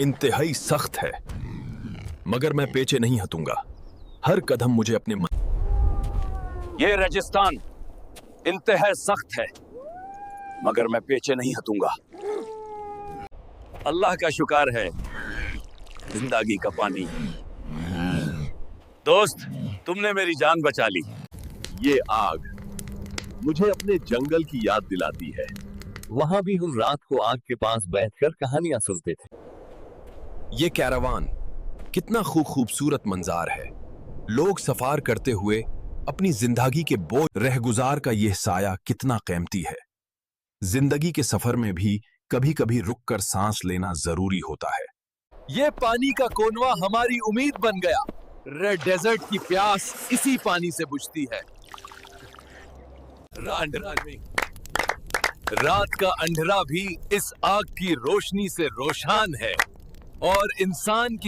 इंतहाई सख्त है मगर मैं पीछे नहीं हटूंगा हर कदम मुझे अपने ये रेगिस्तान इंतहाई सख्त है मगर मैं पीछे नहीं हटूंगा अल्लाह का शुक्र है जिंदगी का पानी दोस्त तुमने मेरी जान बचा ली ये आग मुझे अपने जंगल की याद दिलाती है। वहां भी हम रात को आग के पास बैठकर कहानियां सुनते थे। ये कैरावान कितना खूबसूरत मंजार है। लोग सफार करते हुए अपनी जिंदगी के बोझ रहगुजार का यह साया कितना कीमती है। जिंदगी के सफर में भी कभी कभी रुककर सांस लेना जरूरी होता है। ये पानी का कोनवा हमारी उम्मीद बन गया। रेड डेजर्ट की प्यास इसी पानी से बुझती है। रात का अंधेरा भी इस आग की रोशनी से रोशन है और इंसान की